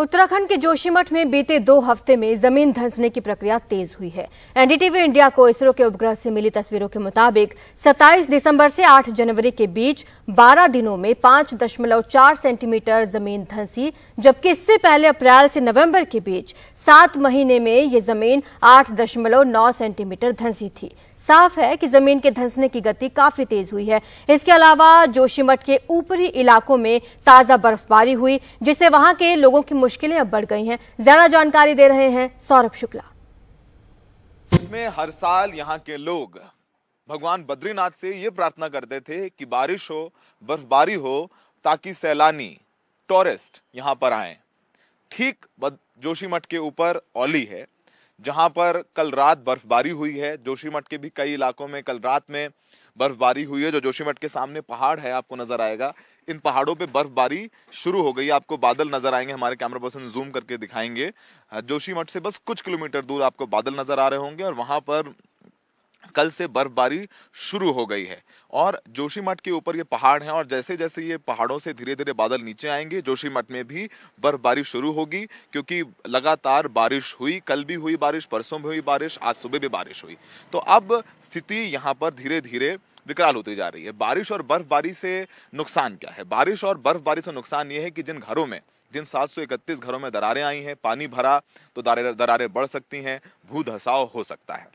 उत्तराखंड के जोशीमठ में बीते 2 हफ्ते में जमीन धंसने की प्रक्रिया तेज हुई है। एनडीटीवी इंडिया को इसरो के उपग्रह से मिली तस्वीरों के मुताबिक 27 दिसंबर से 8 जनवरी के बीच 12 दिनों में 5.4 सेंटीमीटर जमीन धंसी, जबकि इससे पहले अप्रैल से नवंबर के बीच 7 महीने में ये जमीन 8.9 सेंटीमीटर धंसी थी। साफ है कि जमीन के धंसने की गति काफी तेज हुई है। इसके अलावा जोशीमठ के ऊपरी इलाकों में ताजा बर्फबारी हुई, जिससे वहां के लोगों की मुश्किलें अब बढ़ गई हैं। ज्यादा जानकारी दे रहे हैं सौरभ शुक्ला। में हर साल यहाँ के लोग भगवान बद्रीनाथ से ये प्रार्थना करते थे कि बारिश हो, बर्फबारी हो, ताकि सैलानी टूरिस्ट यहाँ पर आए। ठीक जोशीमठ के ऊपर औली है, जहां पर कल रात बर्फबारी हुई है। जोशीमठ के भी कई इलाकों में कल रात में बर्फबारी हुई है। जो जोशीमठ के सामने पहाड़ है आपको नजर आएगा, इन पहाड़ों पे बर्फबारी शुरू हो गई। आपको बादल नजर आएंगे, हमारे कैमरा पर्सन जूम करके दिखाएंगे। जोशीमठ से बस कुछ किलोमीटर दूर आपको बादल नजर आ रहे होंगे और वहां पर कल से बर्फबारी शुरू हो गई है। और जोशीमठ के ऊपर ये पहाड़ है और जैसे जैसे ये पहाड़ों से धीरे धीरे बादल नीचे आएंगे, जोशीमठ में भी बर्फबारी शुरू होगी, क्योंकि लगातार बारिश हुई। कल भी हुई बारिश, परसों भी हुई बारिश, आज सुबह भी बारिश हुई। तो अब स्थिति यहाँ पर धीरे धीरे विकराल होती जा रही है। बारिश और बर्फबारी से नुकसान क्या है? बारिश और बर्फबारी से नुकसान ये है कि जिन 731 घरों में दरारें आई हैं, पानी भरा तो दरारें बढ़ सकती हैं, भू धसाव हो सकता है।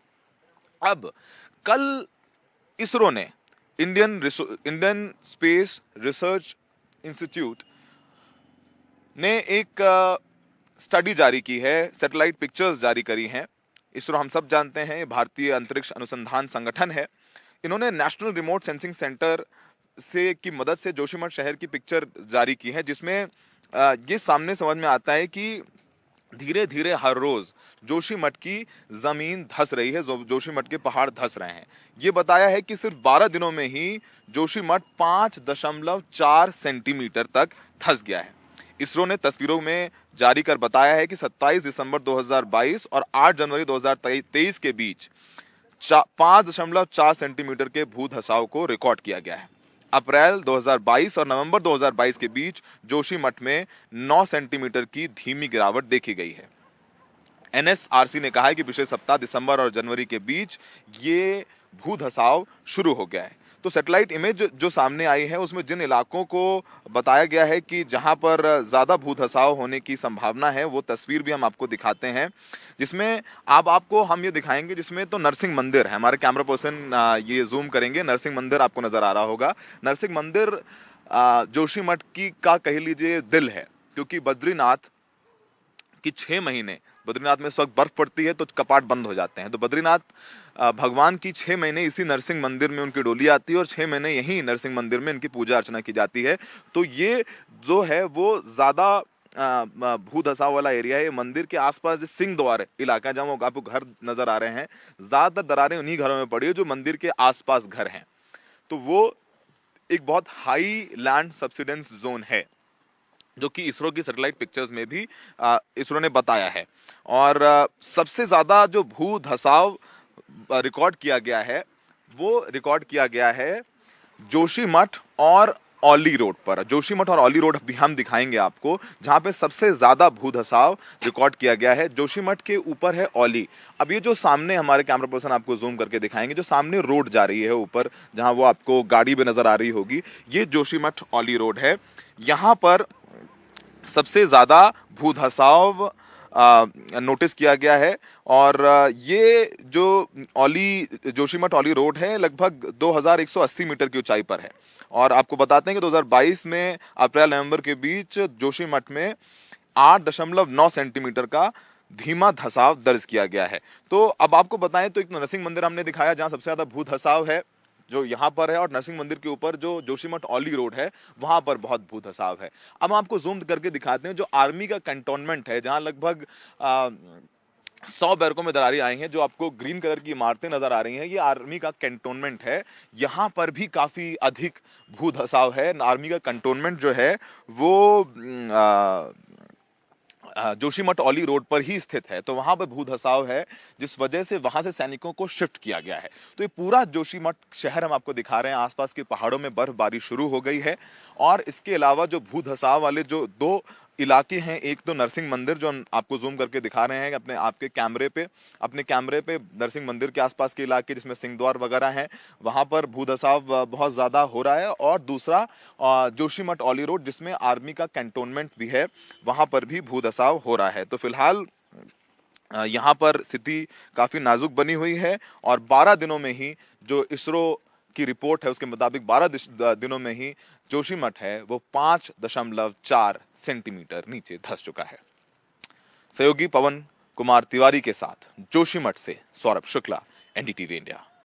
अब कल इसरो ने इंडियन स्पेस रिसर्च इंस्टीट्यूट ने एक स्टडी जारी की है, सैटेलाइट पिक्चर्स जारी करी हैं। इसरो हम सब जानते हैं भारतीय अंतरिक्ष अनुसंधान संगठन है। इन्होंने नेशनल रिमोट सेंसिंग सेंटर से की मदद से जोशीमठ शहर की पिक्चर जारी की है, जिसमें ये सामने समझ में आता है कि धीरे धीरे हर रोज जोशीमठ की जमीन धस रही है, जोशीमठ के पहाड़ धस रहे हैं। ये बताया है कि सिर्फ 12 दिनों में ही जोशीमठ 5.4 सेंटीमीटर तक धस गया है। इसरो ने तस्वीरों में जारी कर बताया है कि 27 दिसंबर 2022 और 8 जनवरी 2023 के बीच 5.4 सेंटीमीटर के भू धसाव को रिकॉर्ड किया गया है। अप्रैल 2022 और नवंबर 2022 के बीच जोशीमठ में 9 सेंटीमीटर की धीमी गिरावट देखी गई है। एनएसआरसी ने कहा है कि पिछले सप्ताह दिसंबर और जनवरी के बीच ये भू धसाव शुरू हो गया है। तो सैटेलाइट इमेज जो सामने आई है उसमें जिन इलाकों को बताया गया है कि जहां पर ज्यादा भू धसाव होने की संभावना है, वो तस्वीर भी हम आपको दिखाते हैं, जिसमें आपको हम ये दिखाएंगे, जिसमें तो नरसिंह मंदिर है। हमारे कैमरा पर्सन ये जूम करेंगे, नरसिंह मंदिर आपको नजर आ रहा होगा। नरसिंह मंदिर जोशीमठ की का कह लीजिए दिल है, क्योंकि बद्रीनाथ की 6 महीने बद्रीनाथ में इस वक्त बर्फ पड़ती है तो कपाट बंद हो जाते हैं। तो बद्रीनाथ भगवान की 6 महीने इसी नरसिंह मंदिर में उनकी डोली आती है और 6 महीने यही नरसिंह मंदिर में इनकी पूजा अर्चना की जाती है। तो ये जो है वो ज्यादा भू धसाव वाला एरिया है। ये मंदिर के आसपास जो सिंह द्वार इलाका है, जहाँ आपको घर नजर आ रहे हैं, ज्यादातर दरारें उन्हीं घरों में पड़ी है जो मंदिर के आसपास घर हैं। तो वो एक बहुत हाई लैंड सब्सिडेंस जोन है, जो कि इसरो की सैटेलाइट पिक्चर्स में भी इसरो ने बताया है। और सबसे ज्यादा जो भू धसाव रिकॉर्ड किया गया है, वो रिकॉर्ड किया गया है जोशीमठ और औली रोड पर। जोशीमठ और औली रोड भी हम दिखाएंगे आपको, जहां पे सबसे ज्यादा भू धसाव रिकॉर्ड किया गया है। जोशीमठ के ऊपर है औली। अब ये जो सामने हमारे कैमरा पर्सन आपको जूम करके दिखाएंगे, जो सामने रोड जा रही है ऊपर, जहां वो आपको गाड़ी भी नजर आ रही होगी, ये जोशीमठ औली रोड है। यहां पर सबसे ज्यादा भू धसाव नोटिस किया गया है। और ये जो जोशीमठ औली रोड है लगभग 2180 मीटर की ऊंचाई पर है। और आपको बताते हैं कि 2022 में अप्रैल नवंबर के बीच जोशीमठ में 8.9 सेंटीमीटर का धीमा धसाव दर्ज किया गया है। तो अब आपको बताएं तो एक नरसिंह मंदिर हमने दिखाया जहां सबसे ज्यादा भू धसाव है, जो यहाँ पर है, और नरसिंह मंदिर के ऊपर जो जोशीमठ औली रोड है वहां पर बहुत भू धसाव है। अब आपको जूम करके दिखाते हैं जो आर्मी का कैंटोनमेंट है, जहां लगभग 100 बैरकों में दरारें आई हैं। जो आपको ग्रीन कलर की इमारतें नजर आ रही हैं, ये आर्मी का कैंटोनमेंट है। यहाँ पर भी काफी अधिक भू धसाव है। आर्मी का कैंटोनमेंट जो है वो जोशीमठ औली रोड पर ही स्थित है, तो वहां पर भू धसाव है, जिस वजह से वहां से सैनिकों को शिफ्ट किया गया है। तो ये पूरा जोशीमठ शहर हम आपको दिखा रहे हैं, आसपास के पहाड़ों में बर्फबारी शुरू हो गई है। और इसके अलावा जो भू धसाव वाले जो 2 इलाके हैं। एक तो नरसिंह मंदिर जो आपको जूम करके दिखा रहे हैं अपने कैमरे पे नरसिंह मंदिर के आसपास के इलाके जिसमें सिंहद्वार वगैरह हैं, वहां पर भूधसाव बहुत ज्यादा हो रहा है। और दूसरा जोशीमठ औली रोड जिसमें आर्मी का कैंटोनमेंट भी है, वहां पर भी भूधसाव हो रहा है। तो फिलहाल यहाँ पर स्थिति काफी नाजुक बनी हुई है और 12 दिनों में ही जो इसरो की रिपोर्ट है उसके मुताबिक 12 दिनों में ही जोशीमठ है वो 5.4 सेंटीमीटर नीचे धंस चुका है। सहयोगी पवन कुमार तिवारी के साथ जोशीमठ से सौरभ शुक्ला, एनडीटीवी इंडिया।